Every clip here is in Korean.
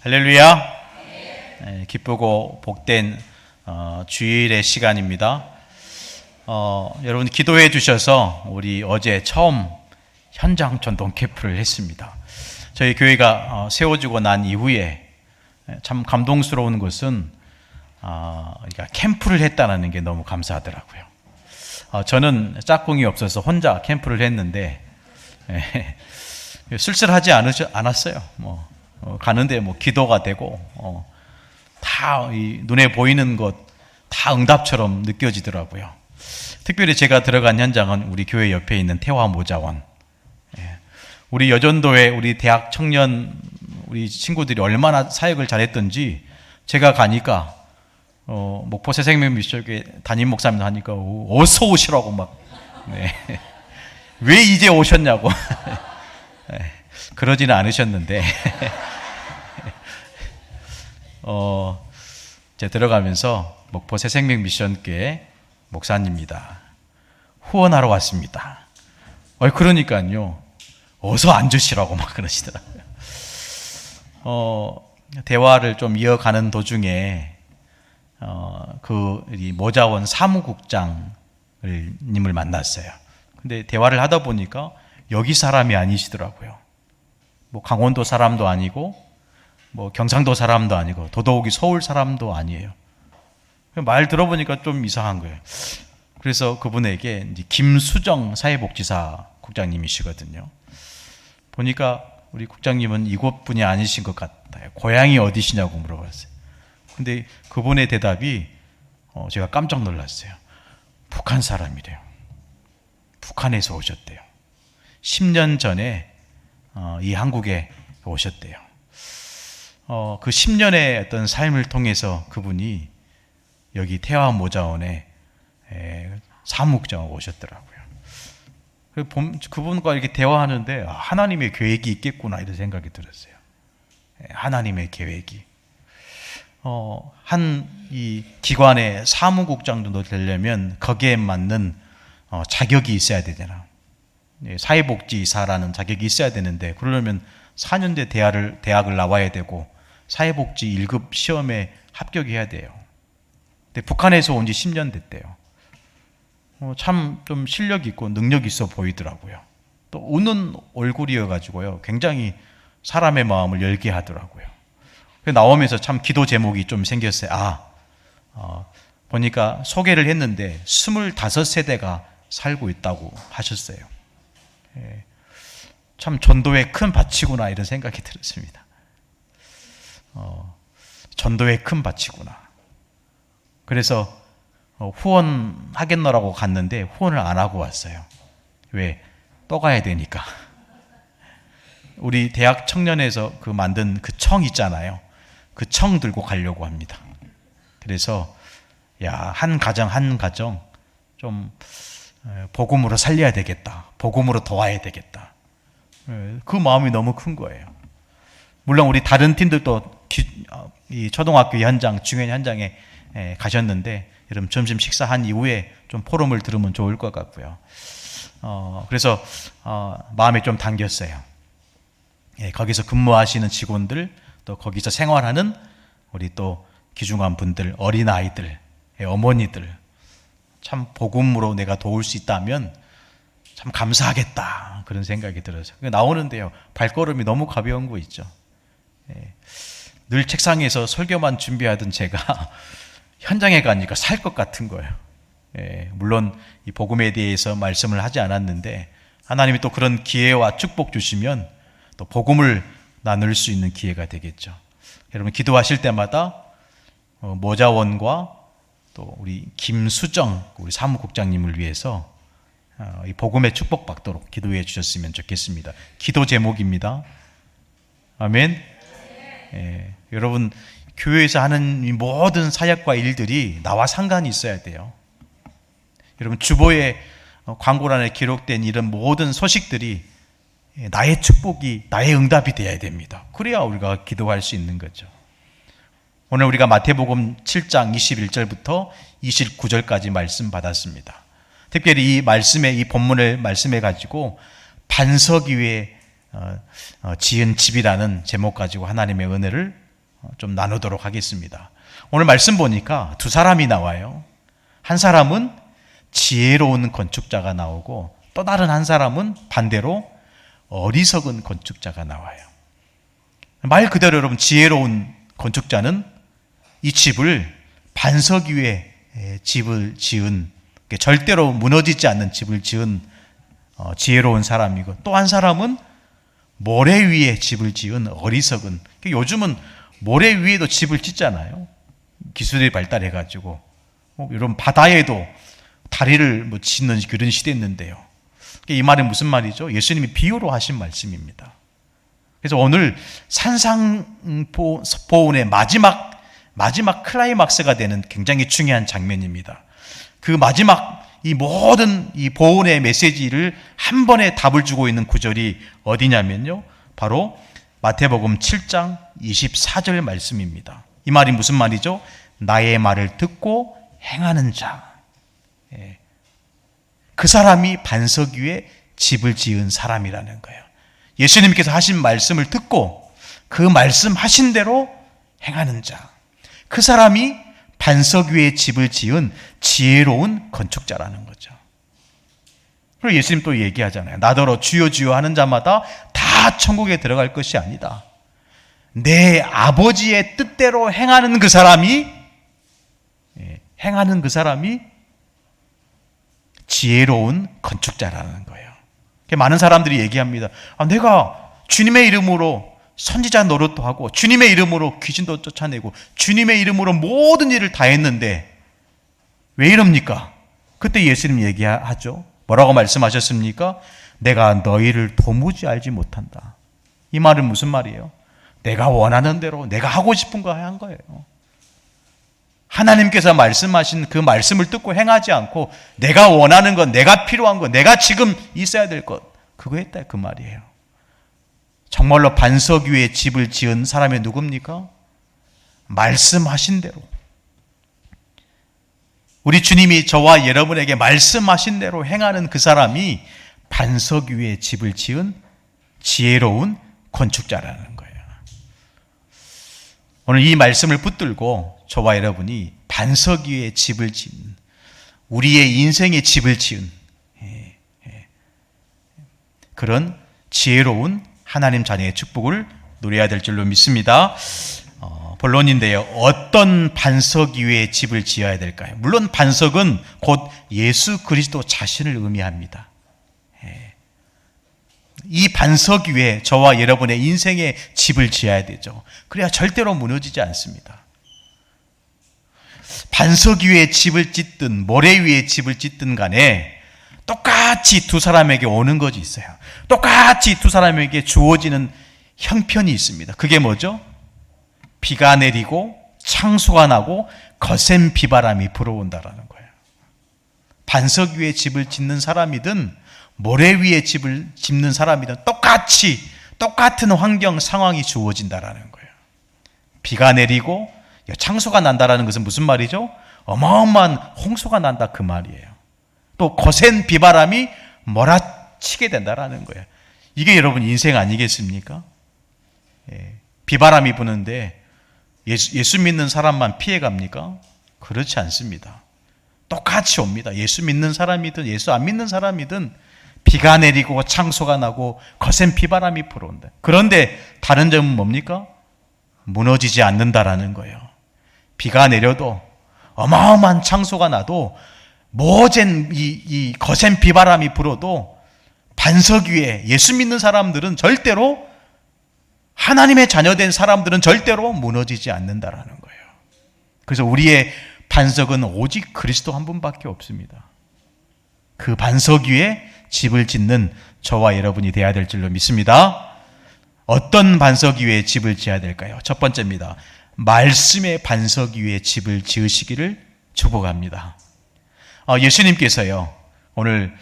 할렐루야. 기쁘고 복된 주일의 시간입니다. 여러분 기도해 주셔서 우리 어제 처음 현장 전동 캠프를 했습니다. 저희 교회가 세워지고 난 이후에 참 감동스러운 것은 우리가 캠프를 했다는 게 너무 감사하더라고요. 저는 짝꿍이 없어서 혼자 캠프를 했는데 쓸쓸하지 않았어요. 가는데 기도가 되고 다 눈에 보이는 것 다 응답처럼 느껴지더라고요. 특별히 제가 들어간 현장은 우리 교회 옆에 있는 태화 모자원. 우리 여전도회 우리 대학 청년 우리 친구들이 얼마나 사역을 잘했던지 제가 가니까 목포 새생명 미션교회 담임 목사님 하니까 어서 오시라고 막 왜 이제 오셨냐고 그러지는 않으셨는데 제가 들어가면서 목포 새생명 미션교회 목사님입니다. 후원하러 왔습니다. 그러니까요. 어서 앉으시라고 막 그러시더라고요. 대화를 좀 이어가는 도중에 이 모자원 사무국장님을 만났어요. 근데 대화를 하다 보니까 여기 사람이 아니시더라고요. 강원도 사람도 아니고 경상도 사람도 아니고 더더욱이 서울 사람도 아니에요. 말 들어보니까 좀 이상한 거예요. 그래서 그분에게 김수정 사회복지사 국장님이시거든요. 보니까 우리 국장님은 이곳 분이 아니신 것 같아요. 고향이 어디시냐고 물어봤어요. 근데 그분의 대답이 제가 깜짝 놀랐어요. 북한 사람이래요. 북한에서 오셨대요. 10년 전에 이 한국에 오셨대요. 그 10년의 어떤 삶을 통해서 그분이 여기 태화 모자원에 사무국장으로 오셨더라고요. 그분과 이렇게 대화하는데 하나님의 계획이 있겠구나 이런 생각이 들었어요. 하나님의 계획이. 이 기관의 사무국장 정도 되려면 거기에 맞는 자격이 있어야 되잖아. 사회복지사라는 자격이 있어야 되는데 그러려면 4년제 대학을 나와야 되고 사회복지 1급 시험에 합격해야 돼요. 근데 북한에서 온 지 10년 됐대요. 참 좀 실력 있고 능력 있어 보이더라고요. 또 웃는 얼굴이어가지고요. 굉장히 사람의 마음을 열게 하더라고요. 나오면서 참 기도 제목이 좀 생겼어요. 보니까 소개를 했는데 25세대가 살고 있다고 하셨어요. 참 전도의 큰 밭이구나 이런 생각이 들었습니다. 전도의 큰 밭이구나. 그래서 후원하겠노라고 갔는데 후원을 안 하고 왔어요. 왜? 또 가야 되니까. 우리 대학 청년에서 만든 그 청 있잖아요. 그 청 들고 가려고 합니다. 그래서 한 가정 한 가정 좀 복음으로 살려야 되겠다. 복음으로 도와야 되겠다. 그 마음이 너무 큰 거예요. 물론 우리 다른 팀들도 이 초등학교 현장, 중요한 현장에 가셨는데 여러분 점심 식사한 이후에 좀 포럼을 들으면 좋을 것 같고요. 그래서 마음이 좀 당겼어요. 거기서 근무하시는 직원들, 또 거기서 생활하는 우리 또 귀중한 분들, 어린아이들, 어머니들, 참 복음으로 내가 도울 수 있다면 참 감사하겠다 그런 생각이 들어서 나오는데요. 발걸음이 너무 가벼운 거 있죠. 늘 책상에서 설교만 준비하던 제가 현장에 가니까 살 것 같은 거예요. 물론 이 복음에 대해서 말씀을 하지 않았는데 하나님이 또 그런 기회와 축복 주시면 또 복음을 나눌 수 있는 기회가 되겠죠. 여러분 기도하실 때마다 모자원과 또 우리 김수정 우리 사무국장님을 위해서 이 복음의 축복 받도록 기도해 주셨으면 좋겠습니다. 기도 제목입니다. 아멘. 여러분 교회에서 하는 이 모든 사역과 일들이 나와 상관이 있어야 돼요. 여러분 주보에 광고란에 기록된 이런 모든 소식들이 나의 축복이 나의 응답이 되어야 됩니다. 그래야 우리가 기도할 수 있는 거죠. 오늘 우리가 마태복음 7장 21절부터 29절까지 말씀 받았습니다. 특별히 이 본문을 말씀해 가지고 반석 위에 지은 집이라는 제목 가지고 하나님의 은혜를 좀 나누도록 하겠습니다. 오늘 말씀 보니까 두 사람이 나와요. 한 사람은 지혜로운 건축자가 나오고 또 다른 한 사람은 반대로 어리석은 건축자가 나와요. 말 그대로 여러분, 지혜로운 건축자는 이 집을 반석 위에 집을 지은, 절대로 무너지지 않는 집을 지은 지혜로운 사람이고, 또 한 사람은 모래 위에 집을 지은 어리석은, 요즘은 모래 위에도 집을 짓잖아요. 기술이 발달해가지고 이런 바다에도 다리를 짓는 그런 시대였는데요. 이 말이 무슨 말이죠? 예수님이 비유로 하신 말씀입니다. 그래서 오늘 산상보훈의 마지막 클라이막스가 되는 굉장히 중요한 장면입니다. 그 마지막 이 모든 이 보훈의 메시지를 한 번에 답을 주고 있는 구절이 어디냐면요, 바로 마태복음 7장 24절 말씀입니다. 이 말이 무슨 말이죠? 나의 말을 듣고 행하는 자, 그 사람이 반석 위에 집을 지은 사람이라는 거예요. 예수님께서 하신 말씀을 듣고 그 말씀하신 대로 행하는 자, 그 사람이 반석 위에 집을 지은 지혜로운 건축자라는 거죠. 그리고 예수님 또 얘기하잖아요. 나더러 주여 주여 하는 자마다 다 천국에 들어갈 것이 아니다. 내 아버지의 뜻대로 행하는 그 사람이 지혜로운 건축자라는 거예요. 많은 사람들이 얘기합니다. 내가 주님의 이름으로 선지자 노릇도 하고 주님의 이름으로 귀신도 쫓아내고 주님의 이름으로 모든 일을 다 했는데 왜 이럽니까? 그때 예수님 얘기하죠. 뭐라고 말씀하셨습니까? 내가 너희를 도무지 알지 못한다. 이 말은 무슨 말이에요? 내가 원하는 대로 내가 하고 싶은 거 한 거예요. 하나님께서 말씀하신 그 말씀을 듣고 행하지 않고 내가 원하는 것, 내가 필요한 것, 내가 지금 있어야 될 것, 그거 했다 그 말이에요. 정말로 반석 위에 집을 지은 사람이 누굽니까? 말씀하신 대로, 우리 주님이 저와 여러분에게 말씀하신 대로 행하는 그 사람이 반석 위에 집을 지은 지혜로운 건축자라는 거예요. 오늘 이 말씀을 붙들고 저와 여러분이 반석 위에 집을 지은, 우리의 인생의 집을 지은 그런 지혜로운 하나님 자녀의 축복을 누려야 될 줄로 믿습니다. 본론인데요. 어떤 반석 위에 집을 지어야 될까요? 물론 반석은 곧 예수 그리스도 자신을 의미합니다. 이 반석 위에 저와 여러분의 인생의 집을 지어야 되죠. 그래야 절대로 무너지지 않습니다. 반석 위에 집을 짓든 모래 위에 집을 짓든 간에 똑같이 두 사람에게 오는 것이 있어요. 똑같이 두 사람에게 주어지는 형편이 있습니다. 그게 뭐죠? 비가 내리고 창수가 나고 거센 비바람이 불어온다라는 거예요. 반석 위에 집을 짓는 사람이든 모래 위에 집을 짓는 사람이든 똑같은 환경 상황이 주어진다라는 거예요. 비가 내리고 창수가 난다라는 것은 무슨 말이죠? 어마어마한 홍수가 난다 그 말이에요. 또 거센 비바람이 몰아치게 된다라는 거예요. 이게 여러분 인생 아니겠습니까? 비바람이 부는데 예수 믿는 사람만 피해갑니까? 그렇지 않습니다. 똑같이 옵니다. 예수 믿는 사람이든 예수 안 믿는 사람이든 비가 내리고 창수가 나고 거센 비바람이 불어온다. 그런데 다른 점은 뭡니까? 무너지지 않는다라는 거예요. 비가 내려도 어마어마한 창수가 나도 모젠 이 거센 비바람이 불어도 반석 위에 예수 믿는 사람들은 절대로, 하나님의 자녀된 사람들은 절대로 무너지지 않는다라는 거예요. 그래서 우리의 반석은 오직 그리스도 한 분밖에 없습니다. 그 반석 위에 집을 짓는 저와 여러분이 되어야 될 줄로 믿습니다. 어떤 반석 위에 집을 지어야 될까요? 첫 번째입니다. 말씀의 반석 위에 집을 지으시기를 축복합니다. 예수님께서요, 오늘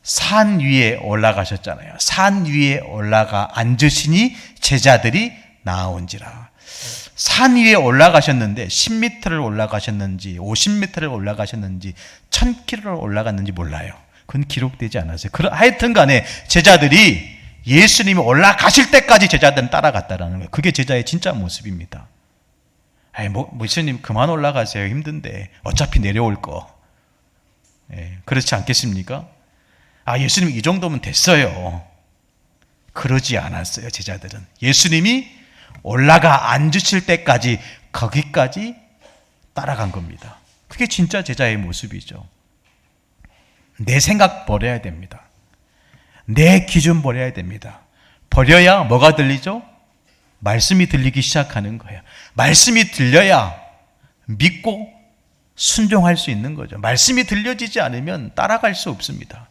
산 위에 올라가셨잖아요. 산 위에 올라가 앉으시니 제자들이 나아온지라. 산 위에 올라가셨는데 10m를 올라가셨는지 50m를 올라가셨는지 1000km를 올라갔는지 몰라요. 그건 기록되지 않았어요. 하여튼 간에 제자들이 예수님이 올라가실 때까지 제자들은 따라갔다라는 거예요. 그게 제자의 진짜 모습입니다. 예수님 그만 올라가세요. 힘든데 어차피 내려올 거. 그렇지 않겠습니까? 예수님 이 정도면 됐어요. 그러지 않았어요. 제자들은 예수님이 올라가 앉으실 때까지 거기까지 따라간 겁니다. 그게 진짜 제자의 모습이죠. 내 생각 버려야 됩니다. 내 기준 버려야 됩니다. 버려야 뭐가 들리죠? 말씀이 들리기 시작하는 거예요. 말씀이 들려야 믿고 순종할 수 있는 거죠. 말씀이 들려지지 않으면 따라갈 수 없습니다.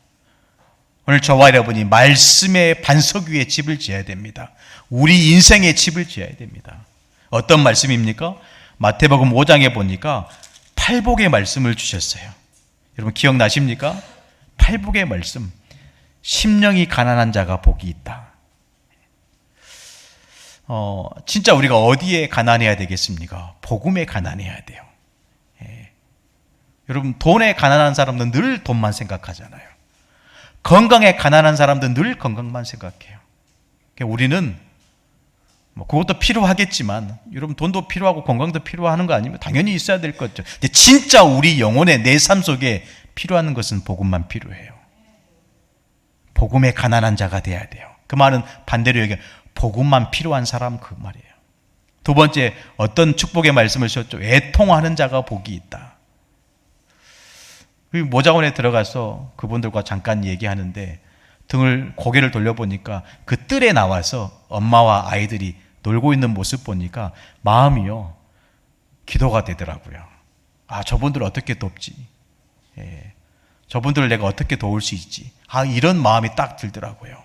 오늘 저와 여러분이 말씀의 반석 위에 집을 지어야 됩니다. 우리 인생의 집을 지어야 됩니다. 어떤 말씀입니까? 마태복음 5장에 보니까 팔복의 말씀을 주셨어요. 여러분 기억나십니까? 팔복의 말씀. 심령이 가난한 자가 복이 있다. 진짜 우리가 어디에 가난해야 되겠습니까? 복음에 가난해야 돼요. 여러분 돈에 가난한 사람들은 늘 돈만 생각하잖아요. 건강에 가난한 사람들은 늘 건강만 생각해요. 우리는 그것도 필요하겠지만 여러분 돈도 필요하고 건강도 필요하는 거 아니면 당연히 있어야 될 거죠. 근데 진짜 우리 영혼의 내 삶 속에 필요한 것은 복음만 필요해요. 복음에 가난한 자가 돼야 돼요. 그 말은 반대로 얘기해 복음만 필요한 사람 그 말이에요. 두 번째 어떤 축복의 말씀을 주셨죠? 애통하는 자가 복이 있다. 모자원에 들어가서 그분들과 잠깐 얘기하는데 고개를 돌려보니까 그 뜰에 나와서 엄마와 아이들이 놀고 있는 모습 보니까 마음이요 기도가 되더라고요. 저분들 어떻게 돕지? 저분들을 내가 어떻게 도울 수 있지? 이런 마음이 딱 들더라고요.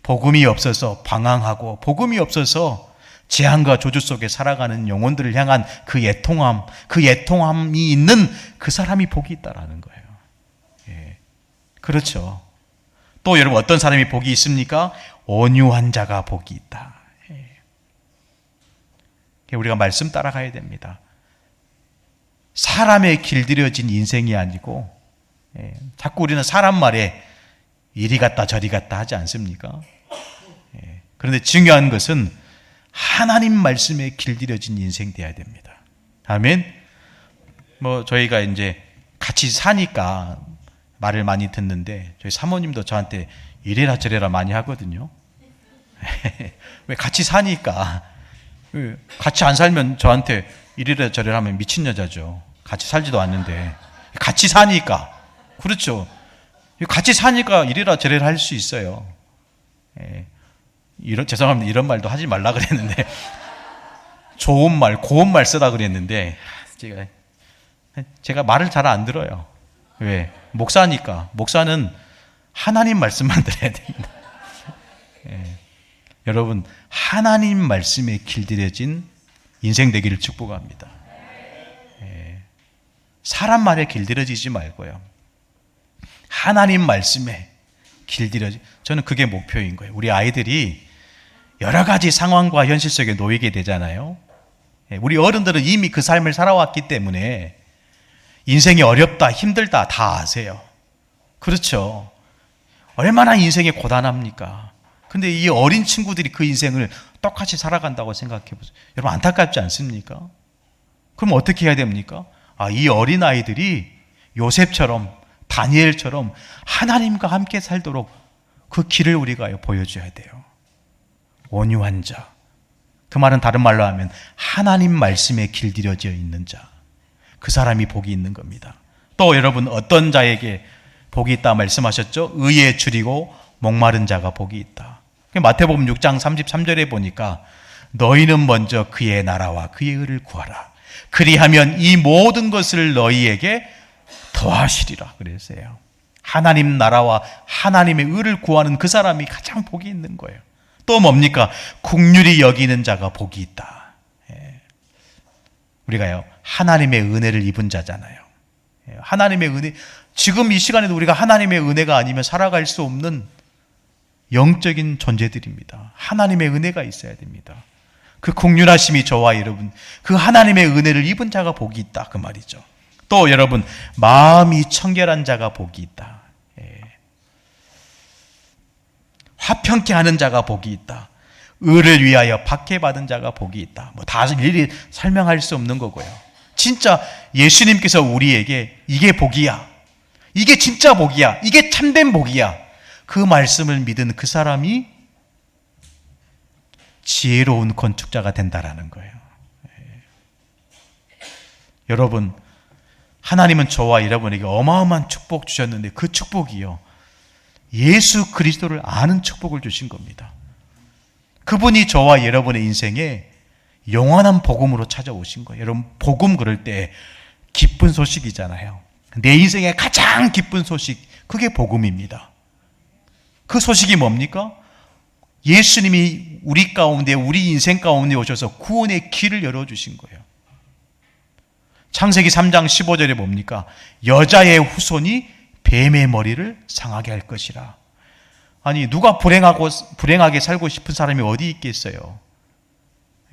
복음이 없어서 방황하고 복음이 없어서 재앙과 저주 속에 살아가는 영혼들을 향한 그 애통함이 있는 그 사람이 복이 있다라는 거예요. 그렇죠. 또 여러분 어떤 사람이 복이 있습니까? 온유한 자가 복이 있다. 우리가 말씀 따라가야 됩니다. 사람의 길들여진 인생이 아니고 자꾸 우리는 사람 말에 이리 갔다 저리 갔다 하지 않습니까? 그런데 중요한 것은 하나님 말씀에 길들여진 인생 돼야 됩니다. 아멘. 저희가 이제 같이 사니까 말을 많이 듣는데 저희 사모님도 저한테 이래라 저래라 많이 하거든요. 왜 같이 사니까 같이 안 살면 저한테 이래라 저래라 하면 미친 여자죠. 같이 살지도 않는데 같이 사니까 그렇죠. 같이 사니까 이래라 저래라 할 수 있어요. 죄송합니다. 이런 말도 하지 말라 그랬는데 좋은 말, 고운 말 쓰라 그랬는데 제가 말을 잘 안 들어요. 왜? 목사니까. 목사는 하나님 말씀만 들어야 됩니다. 여러분 하나님 말씀에 길들여진 인생 되기를 축복합니다. 사람 말에 길들여지지 말고요. 하나님 말씀에 길들여지. 저는 그게 목표인 거예요. 우리 아이들이 여러 가지 상황과 현실 속에 놓이게 되잖아요. 우리 어른들은 이미 그 삶을 살아왔기 때문에 인생이 어렵다, 힘들다 다 아세요. 그렇죠. 얼마나 인생이 고단합니까? 근데 이 어린 친구들이 그 인생을 똑같이 살아간다고 생각해 보세요. 여러분 안타깝지 않습니까? 그럼 어떻게 해야 됩니까? 이 어린 아이들이 요셉처럼 다니엘처럼 하나님과 함께 살도록 그 길을 우리가 보여줘야 돼요. 온유한 자. 그 말은 다른 말로 하면 하나님 말씀에 길들여져 있는 자. 그 사람이 복이 있는 겁니다. 또 여러분 어떤 자에게 복이 있다 말씀하셨죠? 의에 줄이고 목마른 자가 복이 있다. 마태복음 6장 33절에 보니까 너희는 먼저 그의 나라와 그의 의를 구하라. 그리하면 이 모든 것을 너희에게 더하시리라 그랬어요. 하나님 나라와 하나님의 의를 구하는 그 사람이 가장 복이 있는 거예요. 또 뭡니까? 긍휼히 여기는 자가 복이 있다. 우리가요 하나님의 은혜를 입은 자잖아요. 하나님의 은혜, 지금 이 시간에도 우리가 하나님의 은혜가 아니면 살아갈 수 없는 영적인 존재들입니다. 하나님의 은혜가 있어야 됩니다. 그 긍휼하심이 저와 여러분, 그 하나님의 은혜를 입은 자가 복이 있다 그 말이죠. 또 여러분 마음이 청결한 자가 복이 있다. 화평케 하는 자가 복이 있다. 의를 위하여 박해받은 자가 복이 있다. 뭐 다 일일이 설명할 수 없는 거고요. 진짜 예수님께서 우리에게 이게 복이야, 이게 진짜 복이야, 이게 참된 복이야, 그 말씀을 믿은 그 사람이 지혜로운 건축자가 된다라는 거예요. 여러분, 하나님은 저와 여러분에게 어마어마한 축복 주셨는데 그 축복이요, 예수 그리스도를 아는 축복을 주신 겁니다. 그분이 저와 여러분의 인생에 영원한 복음으로 찾아오신 거예요. 여러분, 복음 그럴 때 기쁜 소식이잖아요. 내 인생의 가장 기쁜 소식, 그게 복음입니다. 그 소식이 뭡니까? 예수님이 우리 가운데, 우리 인생 가운데 오셔서 구원의 길을 열어주신 거예요. 창세기 3장 15절에 뭡니까? 여자의 후손이 뱀의 머리를 상하게 할 것이라. 아니, 누가 불행하게 살고 싶은 사람이 어디 있겠어요?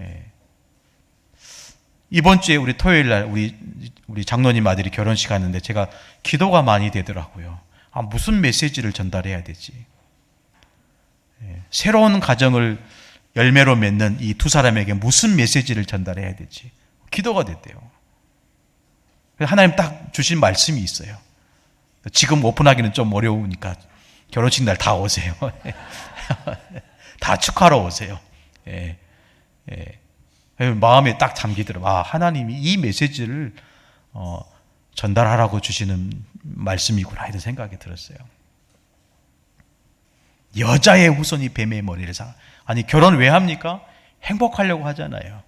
예. 이번 주에 우리 토요일 날 우리 장로님 아들이 결혼식 하는데 제가 기도가 많이 되더라고요. 무슨 메시지를 전달해야 되지? 예. 새로운 가정을 열매로 맺는 이 두 사람에게 무슨 메시지를 전달해야 되지? 기도가 됐대요. 하나님 딱 주신 말씀이 있어요. 지금 오픈하기는 좀 어려우니까 결혼식 날 다 오세요. 다 축하러 오세요. 예. 예. 마음에 딱 잠기더라고요. 하나님이 이 메시지를 전달하라고 주시는 말씀이구나, 이런 생각이 들었어요. 여자의 후손이 뱀의 머리를 아니, 결혼 왜 합니까? 행복하려고 하잖아요.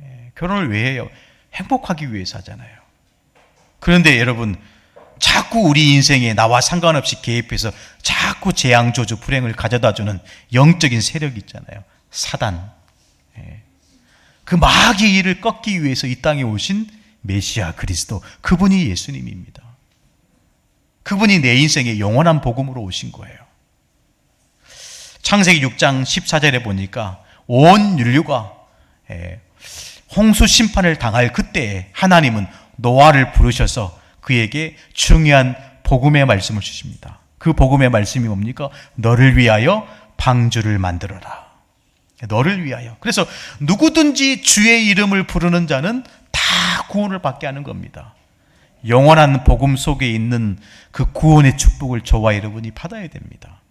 예. 결혼을 왜 해요? 행복하기 위해서 하잖아요. 그런데 여러분, 자꾸 우리 인생에 나와 상관없이 개입해서 자꾸 재앙, 저주, 불행을 가져다주는 영적인 세력이 있잖아요. 사단. 그 마귀의 일을 꺾기 위해서 이 땅에 오신 메시아 그리스도, 그분이 예수님입니다. 그분이 내 인생에 영원한 복음으로 오신 거예요. 창세기 6장 14절에 보니까 온 인류가 홍수 심판을 당할 그때에 하나님은 노아를 부르셔서 그에게 중요한 복음의 말씀을 주십니다. 그 복음의 말씀이 뭡니까? 너를 위하여 방주를 만들어라. 너를 위하여. 그래서 누구든지 주의 이름을 부르는 자는 다 구원을 받게 하는 겁니다. 영원한 복음 속에 있는 그 구원의 축복을 저와 여러분이 받아야 됩니다.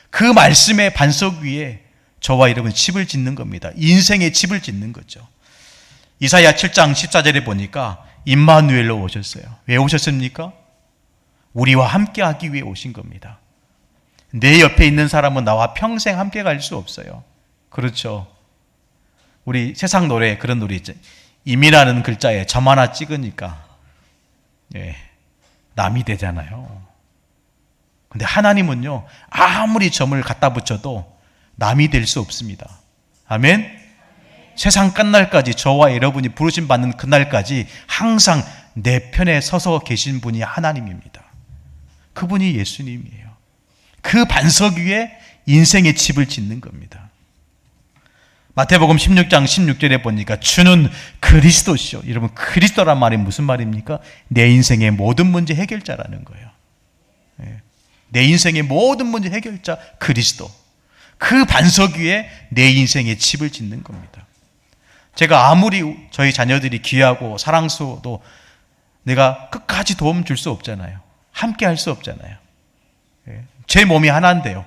그 말씀의 반석 위에 저와 여러분이 집을 짓는 겁니다. 인생의 집을 짓는 거죠. 이사야 7장 14절에 보니까 임마누엘로 오셨어요. 왜 오셨습니까? 우리와 함께 하기 위해 오신 겁니다. 내 옆에 있는 사람은 나와 평생 함께 갈 수 없어요. 그렇죠. 우리 세상 노래, 그런 노래 있죠. 임이라는 글자에 점 하나 찍으니까 남이 되잖아요. 근데 하나님은요, 아무리 점을 갖다 붙여도 남이 될 수 없습니다. 아멘? 세상 끝날까지, 저와 여러분이 부르심 받는 그날까지 항상 내 편에 서서 계신 분이 하나님입니다. 그분이 예수님이에요. 그 반석 위에 인생의 집을 짓는 겁니다. 마태복음 16장 16절에 보니까 주는 그리스도시요. 여러분, 그리스도란 말이 무슨 말입니까? 내 인생의 모든 문제 해결자라는 거예요. 내 인생의 모든 문제 해결자 그리스도. 그 반석 위에 내 인생의 집을 짓는 겁니다. 제가 아무리 저희 자녀들이 귀하고 사랑스러워도 내가 끝까지 도움 줄 수 없잖아요. 함께 할 수 없잖아요. 제 몸이 하나인데요.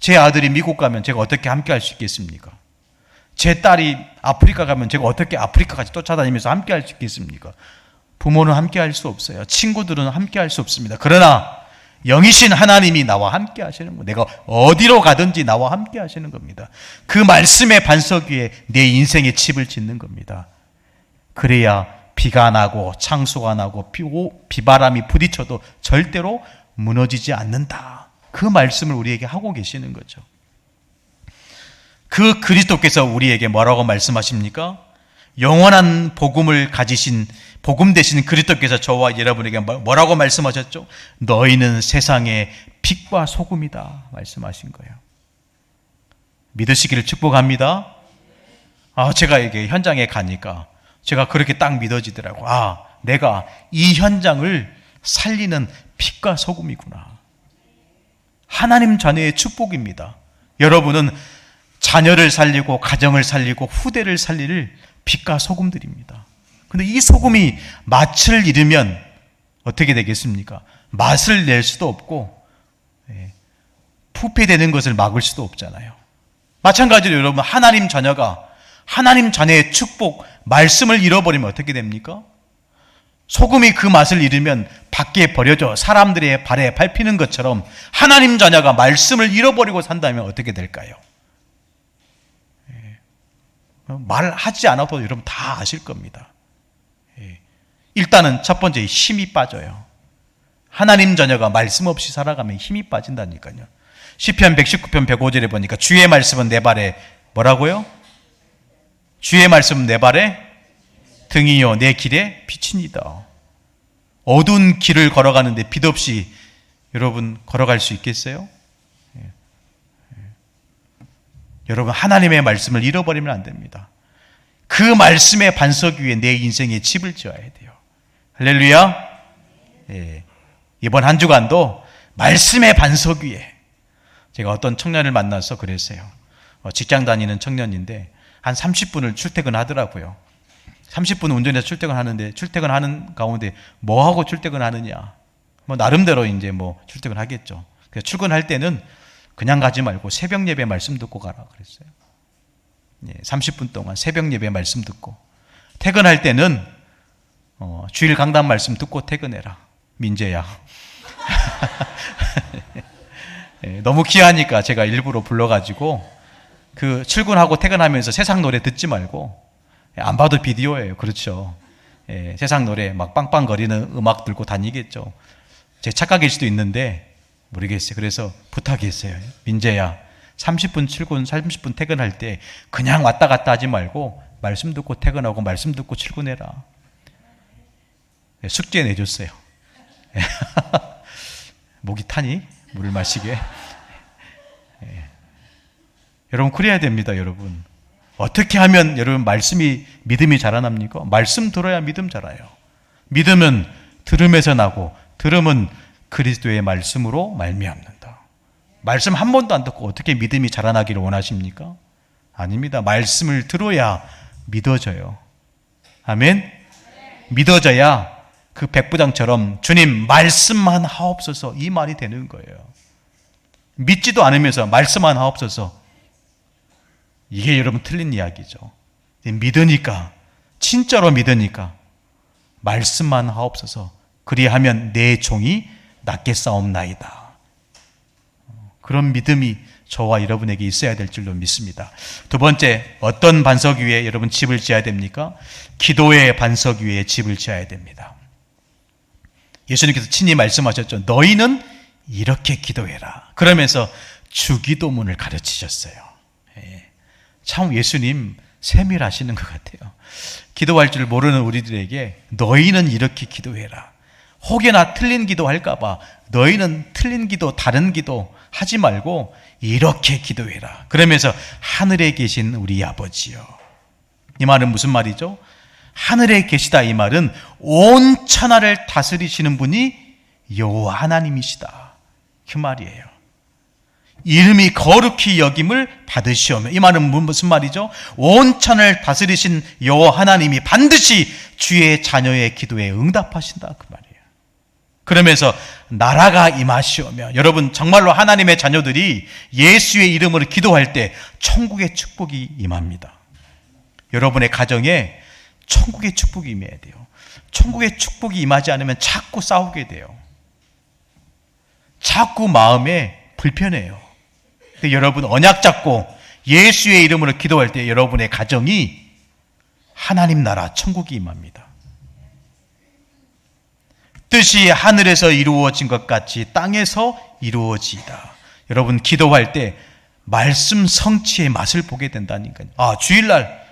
제 아들이 미국 가면 제가 어떻게 함께 할 수 있겠습니까? 제 딸이 아프리카 가면 제가 어떻게 아프리카까지 쫓아다니면서 함께 할 수 있겠습니까? 부모는 함께 할 수 없어요. 친구들은 함께 할 수 없습니다. 그러나 영이신 하나님이 나와 함께 하시는 거예요. 내가 어디로 가든지 나와 함께 하시는 겁니다. 그 말씀의 반석 위에 내 인생의 집을 짓는 겁니다. 그래야 비가 나고 창수가 나고 비바람이 부딪혀도 절대로 무너지지 않는다. 그 말씀을 우리에게 하고 계시는 거죠. 그 그리스도께서 우리에게 뭐라고 말씀하십니까? 영원한 복음을 가지신 복음 되신 그리스도께서 저와 여러분에게 뭐라고 말씀하셨죠? 너희는 세상의 빛과 소금이다 말씀하신 거예요. 믿으시기를 축복합니다. 제가 이게 현장에 가니까 제가 그렇게 딱 믿어지더라고. 내가 이 현장을 살리는 빛과 소금이구나. 하나님 자녀의 축복입니다. 여러분은 자녀를 살리고 가정을 살리고 후대를 살릴 빛과 소금들입니다. 근데 이 소금이 맛을 잃으면 어떻게 되겠습니까? 맛을 낼 수도 없고 부패되는 것을 막을 수도 없잖아요. 마찬가지로 여러분, 하나님 자녀가 하나님 자녀의 축복, 말씀을 잃어버리면 어떻게 됩니까? 소금이 그 맛을 잃으면 밖에 버려져 사람들의 발에 밟히는 것처럼 하나님 자녀가 말씀을 잃어버리고 산다면 어떻게 될까요? 말하지 않아도 여러분 다 아실 겁니다. 일단은 첫 번째, 힘이 빠져요. 하나님 자녀가 말씀 없이 살아가면 힘이 빠진다니까요. 시편 119편 105절에 보니까 주의 말씀은 내 발에 뭐라고요? 주의 말씀은 내 발에 등이요 내 길에 빛이니이다. 어두운 길을 걸어가는데 빛 없이 여러분 걸어갈 수 있겠어요? 여러분, 하나님의 말씀을 잃어버리면 안 됩니다. 그 말씀의 반석 위에 내 인생의 집을 지어야 돼요. 할렐루야. 이번 한 주간도 말씀의 반석 위에, 제가 어떤 청년을 만나서 그랬어요. 직장 다니는 청년인데 한 30분을 출퇴근하더라고요. 30분 운전해서 출퇴근하는데, 출퇴근하는 가운데 뭐 하고 출퇴근하느냐? 뭐 나름대로 이제 뭐 출퇴근하겠죠. 그래서 출근할 때는 그냥 가지 말고 새벽 예배 말씀 듣고 가라 그랬어요. 30분 동안 새벽 예배 말씀 듣고, 퇴근할 때는 주일 강단 말씀 듣고 퇴근해라. 민재야. 너무 귀하니까 제가 일부러 불러가지고 그 출근하고 퇴근하면서 세상 노래 듣지 말고, 안 봐도 비디오예요. 그렇죠. 세상 노래 막 빵빵거리는 음악 들고 다니겠죠. 제 착각일 수도 있는데 모르겠어요. 그래서 부탁했어요. 민재야, 30분 출근, 30분 퇴근할 때 그냥 왔다 갔다 하지 말고 말씀 듣고 퇴근하고 말씀 듣고 출근해라. 숙제 내줬어요. 목이 타니? 물을 마시게. 여러분, 그래야 됩니다. 여러분, 어떻게 하면 여러분 믿음이 자라납니까? 말씀 들어야 믿음 자라요. 믿음은 들음에서 나고 들음은 그리스도의 말씀으로 말미암는다. 말씀 한 번도 안 듣고 어떻게 믿음이 자라나기를 원하십니까? 아닙니다. 말씀을 들어야 믿어져요. 아멘. 믿어져야 그 백부장처럼 주님 말씀만 하옵소서, 이 말이 되는 거예요. 믿지도 않으면서 말씀만 하옵소서, 이게 여러분 틀린 이야기죠. 믿으니까, 진짜로 믿으니까 말씀만 하옵소서, 그리하면 내 종이 낫게 싸움나이다. 그런 믿음이 저와 여러분에게 있어야 될 줄로 믿습니다. 두 번째, 어떤 반석 위에 여러분 집을 지어야 됩니까? 기도의 반석 위에 집을 지어야 됩니다. 예수님께서 친히 말씀하셨죠. 너희는 이렇게 기도해라. 그러면서 주기도문을 가르치셨어요. 참 예수님 세밀하시는 것 같아요. 기도할 줄 모르는 우리들에게 너희는 이렇게 기도해라. 혹여나 틀린 기도 할까봐 너희는 틀린 기도, 다른 기도 하지 말고 이렇게 기도해라. 그러면서 하늘에 계신 우리 아버지요. 이 말은 무슨 말이죠? 하늘에 계시다, 이 말은 온 천하를 다스리시는 분이 여호와 하나님이시다, 그 말이에요. 이름이 거룩히 여김을 받으시오며, 이 말은 무슨 말이죠? 온 천하를 다스리신 여호와 하나님이 반드시 주의 자녀의 기도에 응답하신다, 그 말이에요. 그러면서 나라가 임하시오며, 여러분 정말로 하나님의 자녀들이 예수의 이름으로 기도할 때 천국의 축복이 임합니다. 여러분의 가정에 천국의 축복이 임해야 돼요. 천국의 축복이 임하지 않으면 자꾸 싸우게 돼요. 자꾸 마음에 불편해요. 근데 여러분 언약 잡고 예수의 이름으로 기도할 때 여러분의 가정이 하나님 나라 천국이 임합니다. 뜻이 하늘에서 이루어진 것 같이 땅에서 이루어지이다. 여러분 기도할 때 말씀 성취의 맛을 보게 된다니까요. 주일날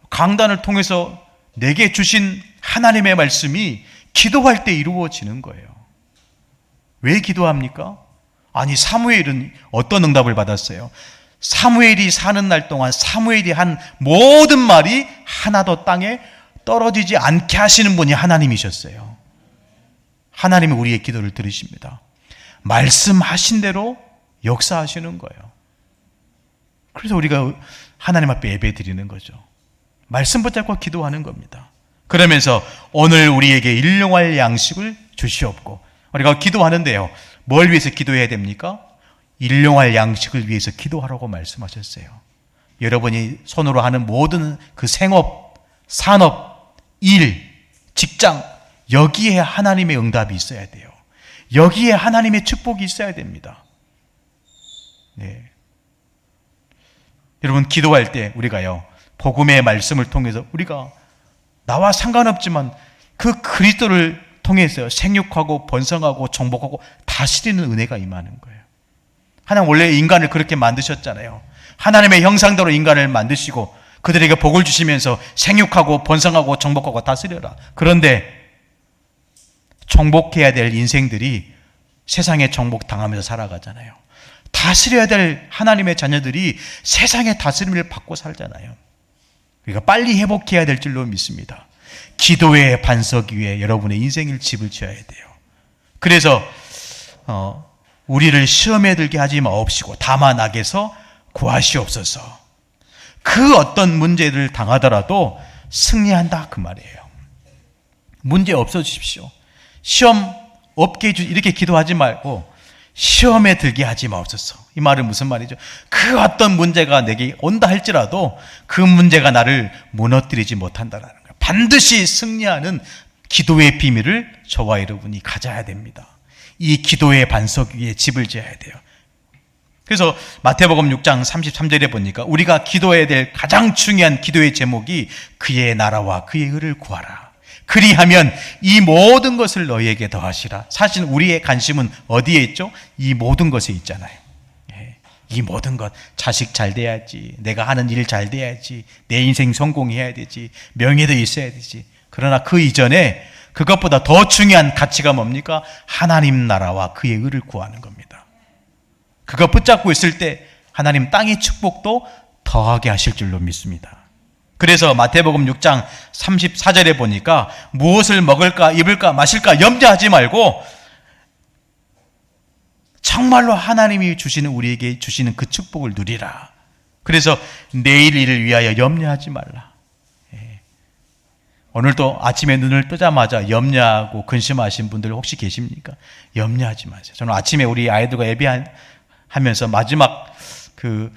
강단을 통해서 내게 주신 하나님의 말씀이 기도할 때 이루어지는 거예요. 왜 기도합니까? 아니, 사무엘은 어떤 응답을 받았어요? 사무엘이 사는 날 동안 사무엘이 한 모든 말이 하나도 땅에 떨어지지 않게 하시는 분이 하나님이셨어요. 하나님이 우리의 기도를 들으십니다. 말씀하신 대로 역사하시는 거예요. 그래서 우리가 하나님 앞에 예배 드리는 거죠. 말씀 붙잡고 기도하는 겁니다. 그러면서 오늘 우리에게 일용할 양식을 주시옵고, 우리가 기도하는데요, 뭘 위해서 기도해야 됩니까? 일용할 양식을 위해서 기도하라고 말씀하셨어요. 여러분이 손으로 하는 모든 그 생업, 산업, 일, 직장, 여기에 하나님의 응답이 있어야 돼요. 여기에 하나님의 축복이 있어야 됩니다. 네. 여러분, 기도할 때 우리가요, 복음의 말씀을 통해서 우리가 나와 상관없지만 그 그리스도를 통해서 생육하고 번성하고 정복하고 다스리는 은혜가 임하는 거예요. 하나님 원래 인간을 그렇게 만드셨잖아요. 하나님의 형상대로 인간을 만드시고 그들에게 복을 주시면서 생육하고 번성하고 정복하고 다스려라. 그런데 정복해야 될 인생들이 세상에 정복당하면서 살아가잖아요. 다스려야 될 하나님의 자녀들이 세상의 다스림을 받고 살잖아요. 그러니까 빨리 회복해야 될 줄로 믿습니다. 기도의 반석 위에 여러분의 인생을 집을 지어야 돼요. 그래서 우리를 시험에 들게 하지 마옵시고 다만 악에서 구하시옵소서. 그 어떤 문제를 당하더라도 승리한다, 그 말이에요. 문제 없어지십시오. 시험 없게 해주, 이렇게 기도하지 말고 시험에 들게 하지 마옵소서. 이 말은 무슨 말이죠? 그 어떤 문제가 내게 온다 할지라도 그 문제가 나를 무너뜨리지 못한다라는 거예요. 반드시 승리하는 기도의 비밀을 저와 여러분이 가져야 됩니다. 이 기도의 반석 위에 집을 지어야 돼요. 그래서 마태복음 6장 33절에 보니까 우리가 기도해야 될 가장 중요한 기도의 제목이 그의 나라와 그의 의를 구하라. 그리하면 이 모든 것을 너희에게 더하시라. 사실 우리의 관심은 어디에 있죠? 이 모든 것에 있잖아요. 이 모든 것, 자식 잘 돼야지, 내가 하는 일 잘 돼야지, 내 인생 성공해야 되지, 명예도 있어야 되지. 그러나 그 이전에 그것보다 더 중요한 가치가 뭡니까? 하나님 나라와 그의 의를 구하는 겁니다. 그거 붙잡고 있을 때 하나님 땅의 축복도 더하게 하실 줄로 믿습니다. 그래서 마태복음 6장 34절에 보니까 무엇을 먹을까 입을까 마실까 염려하지 말고 정말로 하나님이 주시는, 우리에게 주시는 그 축복을 누리라. 그래서 내일 일을 위하여 염려하지 말라. 오늘도 아침에 눈을 뜨자마자 염려하고 근심하신 분들 혹시 계십니까? 염려하지 마세요. 저는 아침에 우리 아이들과 예배하면서 마지막 그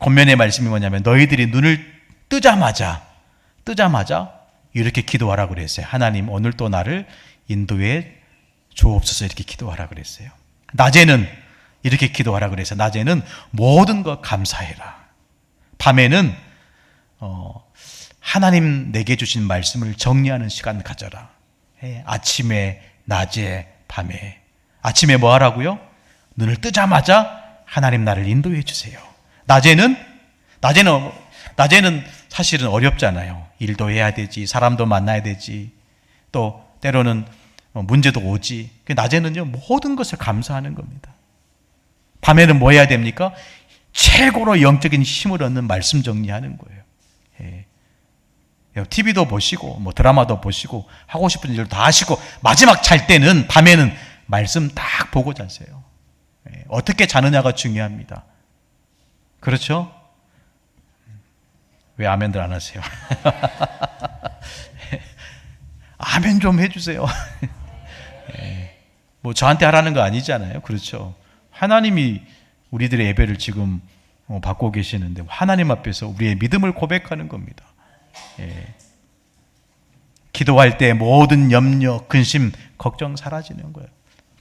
권면의 말씀이 뭐냐면 너희들이 눈을 뜨자마자 이렇게 기도하라 그랬어요. 하나님 오늘 또 나를 인도해 주옵소서, 이렇게 기도하라 그랬어요. 낮에는 이렇게 기도하라 그래서 낮에는 모든 것 감사해라. 밤에는 하나님 내게 주신 말씀을 정리하는 시간 가져라. 아침에, 낮에, 밤에. 아침에 뭐 하라고요? 눈을 뜨자마자 하나님 나를 인도해 주세요. 낮에는 사실은 어렵잖아요. 일도 해야 되지, 사람도 만나야 되지, 또 때로는 문제도 오지. 낮에는요, 모든 것을 감사하는 겁니다. 밤에는 뭐 해야 됩니까? 최고로 영적인 힘을 얻는 말씀 정리하는 거예요. TV도 보시고, 드라마도 보시고, 하고 싶은 일도 다 하시고, 마지막 잘 때는, 밤에는 말씀 딱 보고 자세요. 어떻게 자느냐가 중요합니다. 그렇죠? 왜 아멘들 안 하세요? 아멘 좀 해주세요. 저한테 하라는 거 아니잖아요. 그렇죠? 하나님이 우리들의 예배를 지금 받고 계시는데 하나님 앞에서 우리의 믿음을 고백하는 겁니다. 기도할 때 모든 염려, 근심, 걱정 사라지는 거예요.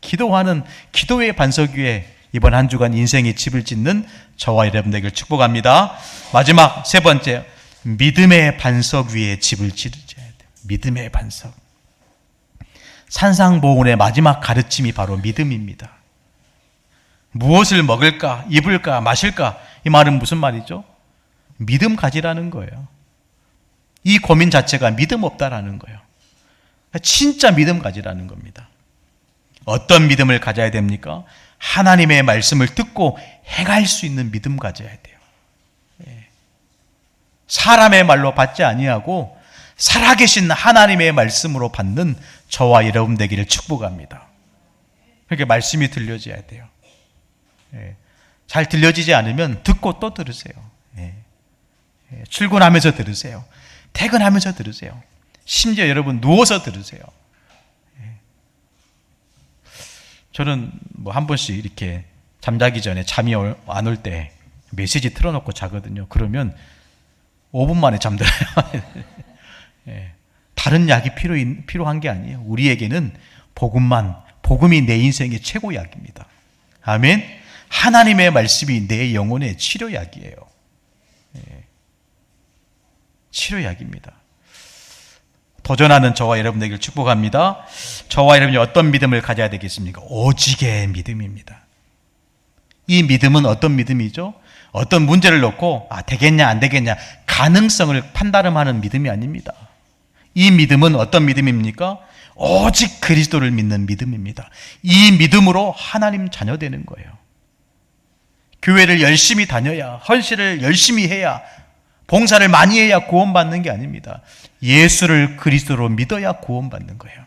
기도하는 기도의 반석 위에 이번 한 주간 인생의 집을 짓는 저와 여러분들에게 축복합니다. 마지막 세 번째, 믿음의 반석 위에 집을 지어야 돼요. 믿음의 반석. 산상보훈의 마지막 가르침이 바로 믿음입니다. 무엇을 먹을까, 입을까, 마실까, 이 말은 무슨 말이죠? 믿음 가지라는 거예요. 이 고민 자체가 믿음 없다라는 거예요. 진짜 믿음 가지라는 겁니다. 어떤 믿음을 가져야 됩니까? 하나님의 말씀을 듣고 행할 수 있는 믿음 가져야 돼요. 사람의 말로 받지 아니하고 살아계신 하나님의 말씀으로 받는 저와 여러분 되기를 축복합니다. 그렇게 말씀이 들려져야 돼요. 잘 들려지지 않으면 듣고 또 들으세요. 출근하면서 들으세요. 퇴근하면서 들으세요. 심지어 여러분 누워서 들으세요. 저는 뭐 한 번씩 이렇게 잠자기 전에 잠이 안 올 때 메시지 틀어놓고 자거든요. 그러면 5분 만에 잠들어요. 다른 약이 필요한 게 아니에요. 우리에게는 복음이 내 인생의 최고 약입니다. 아멘. 하나님의 말씀이 내 영혼의 치료약이에요. 치료약입니다. 도전하는 저와 여러분에게 축복합니다. 저와 여러분이 어떤 믿음을 가져야 되겠습니까? 오직의 믿음입니다. 이 믿음은 어떤 믿음이죠? 어떤 문제를 놓고 되겠냐 안 되겠냐 가능성을 판단하는 믿음이 아닙니다. 이 믿음은 어떤 믿음입니까? 오직 그리스도를 믿는 믿음입니다. 이 믿음으로 하나님 자녀 되는 거예요. 교회를 열심히 다녀야, 헌신을 열심히 해야, 봉사를 많이 해야 구원받는 게 아닙니다. 예수를 그리스도로 믿어야 구원받는 거예요.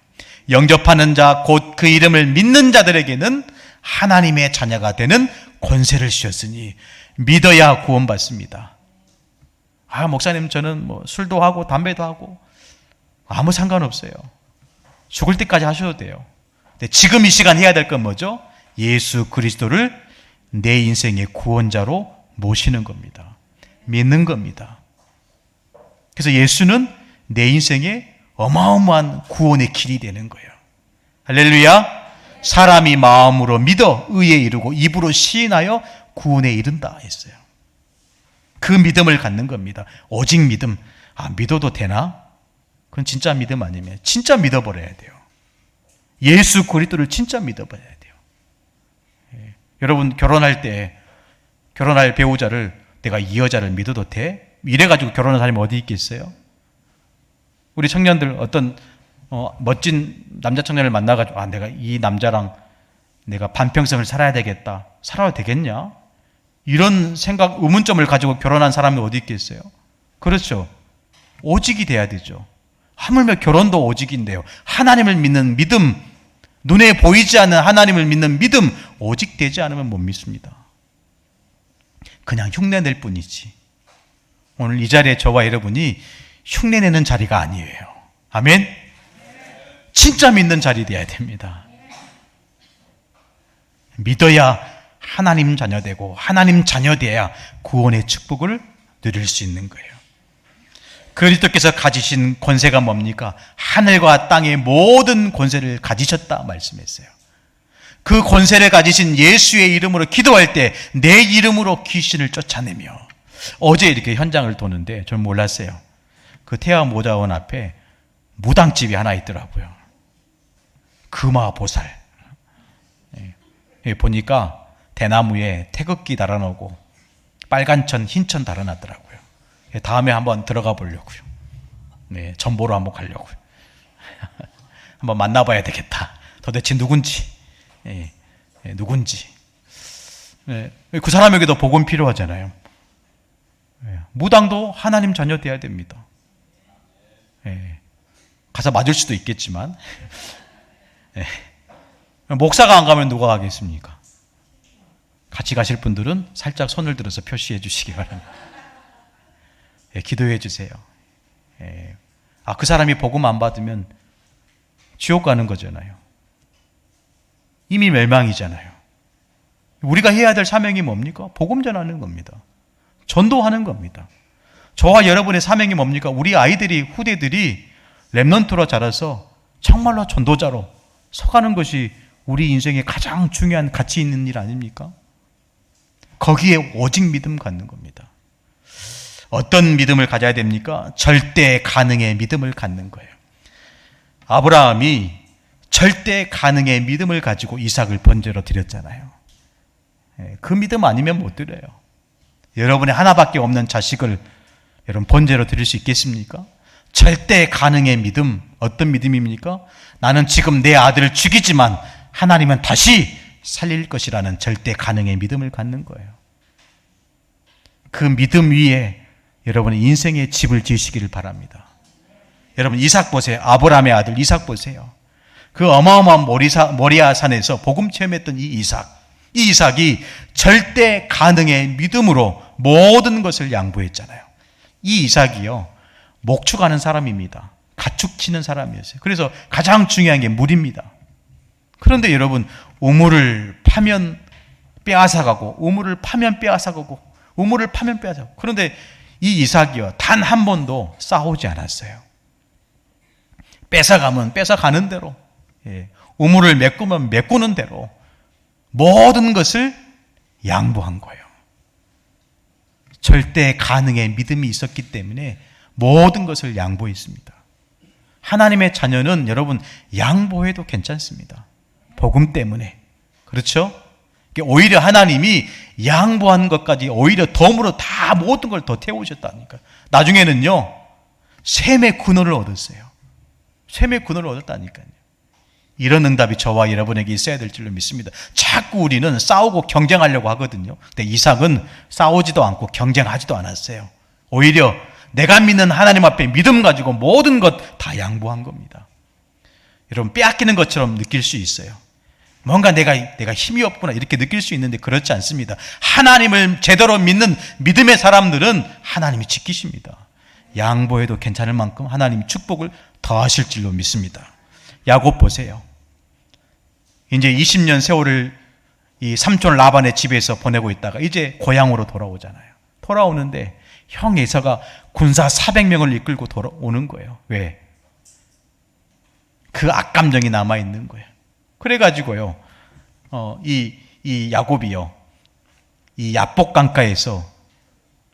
영접하는 자, 곧 그 이름을 믿는 자들에게는 하나님의 자녀가 되는 권세를 주셨으니 믿어야 구원받습니다. 목사님 저는 뭐 술도 하고 담배도 하고 아무 상관없어요. 죽을 때까지 하셔도 돼요. 근데 지금 이 시간 해야 될 건 뭐죠? 예수 그리스도를 내 인생의 구원자로 모시는 겁니다. 믿는 겁니다. 그래서 예수는 내 인생의 어마어마한 구원의 길이 되는 거예요. 할렐루야. 사람이 마음으로 믿어 의에 이르고 입으로 시인하여 구원에 이른다 했어요. 그 믿음을 갖는 겁니다. 오직 믿음. 믿어도 되나? 그건 진짜 믿음 아니면 진짜 믿어버려야 돼요. 예수 그리스도를 진짜 믿어버려야 돼요. 여러분 결혼할 때 결혼할 배우자를 내가 이 여자를 믿어도 돼? 이래가지고 결혼한 사람이 어디 있겠어요? 우리 청년들 어떤 멋진 남자 청년을 만나가지고 내가 이 남자랑 내가 반평생을 살아야 되겠다. 살아도 되겠냐? 이런 생각, 의문점을 가지고 결혼한 사람이 어디 있겠어요? 그렇죠. 오직이 돼야 되죠. 하물며 결혼도 오직인데요. 하나님을 믿는 믿음, 눈에 보이지 않는 하나님을 믿는 믿음, 오직 되지 않으면 못 믿습니다. 그냥 흉내낼 뿐이지. 오늘 이 자리에 저와 여러분이 흉내내는 자리가 아니에요. 아멘? 진짜 믿는 자리 되어야 됩니다. 믿어야 하나님 자녀 되고 하나님 자녀 되어야 구원의 축복을 누릴 수 있는 거예요. 그리스도께서 가지신 권세가 뭡니까? 하늘과 땅의 모든 권세를 가지셨다 말씀했어요. 그 권세를 가지신 예수의 이름으로 기도할 때 내 이름으로 귀신을 쫓아내며, 어제 이렇게 현장을 도는데 저는 몰랐어요. 그 태화모자원 앞에 무당집이 하나 있더라고요. 금화보살. 보니까 대나무에 태극기 달아놓고 빨간 천, 흰 천 달아놨더라고요. 다음에 한번 들어가 보려고요. 전보로 한번 가려고요. 한번 만나봐야 되겠다. 도대체 누군지. 누군지. 그 사람에게도 복음 필요하잖아요. 무당도 하나님 자녀 돼야 됩니다. 가서 맞을 수도 있겠지만 목사가 안 가면 누가 가겠습니까? 같이 가실 분들은 살짝 손을 들어서 표시해 주시기 바랍니다. 기도해 주세요. 그 사람이 복음 안 받으면 지옥 가는 거잖아요. 이미 멸망이잖아요. 우리가 해야 될 사명이 뭡니까? 복음 전하는 겁니다. 전도하는 겁니다. 저와 여러분의 사명이 뭡니까? 우리 아이들이, 후대들이 렘넌트로 자라서 정말로 전도자로 서가는 것이 우리 인생의 가장 중요한 가치 있는 일 아닙니까? 거기에 오직 믿음 갖는 겁니다. 어떤 믿음을 가져야 됩니까? 절대 가능의 믿음을 갖는 거예요. 아브라함이 절대 가능의 믿음을 가지고 이삭을 번제로 드렸잖아요. 그 믿음 아니면 못 드려요. 여러분의 하나밖에 없는 자식을 여러분 번제로 드릴 수 있겠습니까? 절대 가능의 믿음, 어떤 믿음입니까? 나는 지금 내 아들을 죽이지만 하나님은 다시 살릴 것이라는 절대 가능의 믿음을 갖는 거예요. 그 믿음 위에 여러분의 인생의 집을 지으시기를 바랍니다. 여러분 이삭 보세요. 아브라함의 아들 이삭 보세요. 그 어마어마한 모리아 산에서 복음 체험했던 이 이삭, 이 이삭이 절대 가능의 믿음으로 모든 것을 양보했잖아요. 이 이삭이요, 목축하는 사람입니다. 가축 치는 사람이었어요. 그래서 가장 중요한 게 물입니다. 그런데 여러분, 우물을 파면 빼앗아가고, 우물을 파면 빼앗아가고, 우물을 파면 빼앗아가고. 그런데 이 이삭이요, 단 한 번도 싸우지 않았어요. 뺏어가면 뺏어가는 대로, 우물을 메꾸면 메꾸는 대로 모든 것을 양보한 거예요. 절대 가능의 믿음이 있었기 때문에 모든 것을 양보했습니다. 하나님의 자녀는 여러분 양보해도 괜찮습니다. 복음 때문에. 그렇죠? 오히려 하나님이 양보한 것까지 오히려 덤으로 다 모든 걸 더 태우셨다니까. 나중에는요, 셈의 근원을 얻었어요. 셈의 근원을 얻었다니까요. 이런 응답이 저와 여러분에게 있어야 될 줄로 믿습니다. 자꾸 우리는 싸우고 경쟁하려고 하거든요. 근데 이삭은 싸우지도 않고 경쟁하지도 않았어요. 오히려 내가 믿는 하나님 앞에 믿음 가지고 모든 것 다 양보한 겁니다. 여러분, 빼앗기는 것처럼 느낄 수 있어요. 뭔가 내가 힘이 없구나 이렇게 느낄 수 있는데 그렇지 않습니다. 하나님을 제대로 믿는 믿음의 사람들은 하나님이 지키십니다. 양보해도 괜찮을 만큼 하나님이 축복을 더하실 줄로 믿습니다. 야곱 보세요. 이제 20년 세월을 이 삼촌 라반의 집에서 보내고 있다가 이제 고향으로 돌아오잖아요. 돌아오는데 형 에서가 군사 400명을 이끌고 돌아오는 거예요. 왜? 그 악감정이 남아있는 거예요. 그래가지고요, 이 야곱이요, 이 야복 강가에서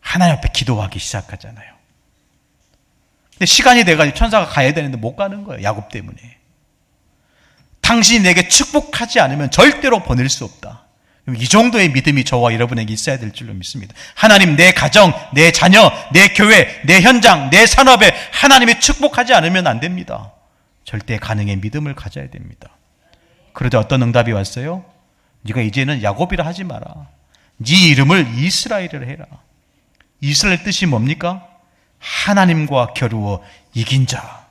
하나님 앞에 기도하기 시작하잖아요. 근데 시간이 돼가지고 천사가 가야 되는데 못 가는 거예요. 야곱 때문에. 당신이 내게 축복하지 않으면 절대로 보낼 수 없다. 이 정도의 믿음이 저와 여러분에게 있어야 될 줄로 믿습니다. 하나님, 내 가정, 내 자녀, 내 교회, 내 현장, 내 산업에 하나님이 축복하지 않으면 안 됩니다. 절대 가능의 믿음을 가져야 됩니다. 그러자 어떤 응답이 왔어요? 네가 이제는 야곱이라 하지 마라. 네 이름을 이스라엘이라 해라. 이스라엘 뜻이 뭡니까? 하나님과 겨루어 이긴 자.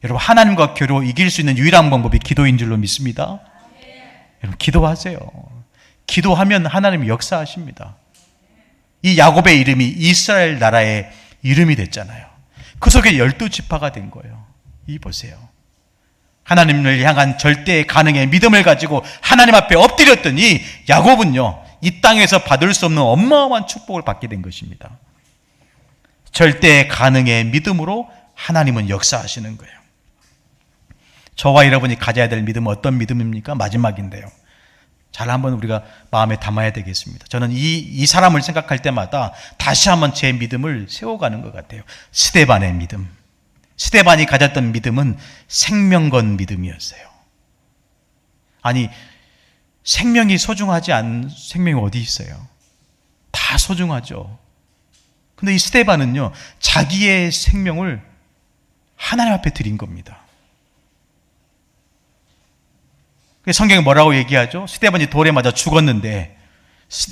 여러분, 하나님과 겨루어 이길 수 있는 유일한 방법이 기도인 줄로 믿습니다. 여러분, 기도하세요. 기도하면 하나님이 역사하십니다. 이 야곱의 이름이 이스라엘 나라의 이름이 됐잖아요. 그 속에 12지파가 된 거예요. 이 보세요. 하나님을 향한 절대 가능의 믿음을 가지고 하나님 앞에 엎드렸더니 야곱은요, 이 땅에서 받을 수 없는 어마어마한 축복을 받게 된 것입니다. 절대 가능의 믿음으로 하나님은 역사하시는 거예요. 저와 여러분이 가져야 될 믿음은 어떤 믿음입니까? 마지막인데요. 잘 한번 우리가 마음에 담아야 되겠습니다. 저는 이 사람을 생각할 때마다 다시 한번 제 믿음을 세워가는 것 같아요. 스데반의 믿음. 스데반이 가졌던 믿음은 생명 건 믿음이었어요. 아니, 생명이 소중하지 않은 생명이 어디 있어요? 다 소중하죠. 근데 이 스데반은요, 자기의 생명을 하나님 앞에 드린 겁니다. 성경이 뭐라고 얘기하죠? 스데반이 돌에 맞아 죽었는데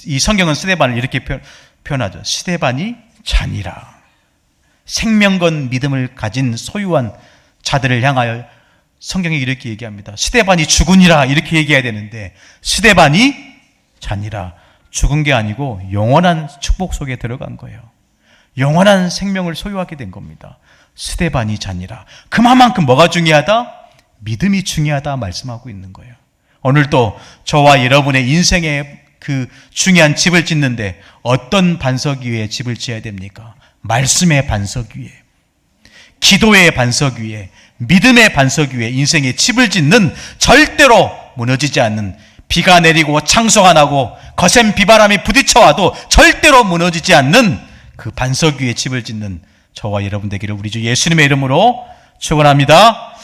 이 성경은 스데반을 이렇게 표현하죠. 스데반이 잔이라. 생명 건 믿음을 가진 소유한 자들을 향하여 성경이 이렇게 얘기합니다. 스데반이 죽으니라 이렇게 얘기해야 되는데 스데반이 잔이라. 죽은 게 아니고 영원한 축복 속에 들어간 거예요. 영원한 생명을 소유하게 된 겁니다. 스데반이 잔이라. 그만큼 뭐가 중요하다? 믿음이 중요하다 말씀하고 있는 거예요. 오늘도 저와 여러분의 인생의 그 중요한 집을 짓는데 어떤 반석 위에 집을 지어야 됩니까? 말씀의 반석 위에, 기도의 반석 위에, 믿음의 반석 위에 인생의 집을 짓는, 절대로 무너지지 않는, 비가 내리고 창수가 나고 거센 비바람이 부딪혀와도 절대로 무너지지 않는 그 반석 위에 집을 짓는 저와 여러분 되기를 우리 주 예수님의 이름으로 축원합니다.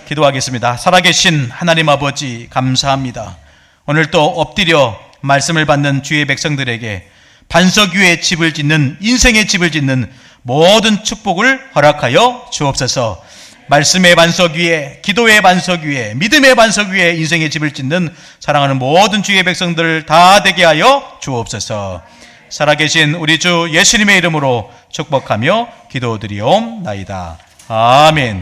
기도하겠습니다. 살아계신 하나님 아버지, 감사합니다. 오늘 또 엎드려 말씀을 받는 주의 백성들에게 반석 위에 집을 짓는, 인생의 집을 짓는 모든 축복을 허락하여 주옵소서. 말씀의 반석 위에, 기도의 반석 위에, 믿음의 반석 위에 인생의 집을 짓는 사랑하는 모든 주의 백성들 다 되게 하여 주옵소서. 살아계신 우리 주 예수님의 이름으로 축복하며 기도드리옵나이다. 아멘.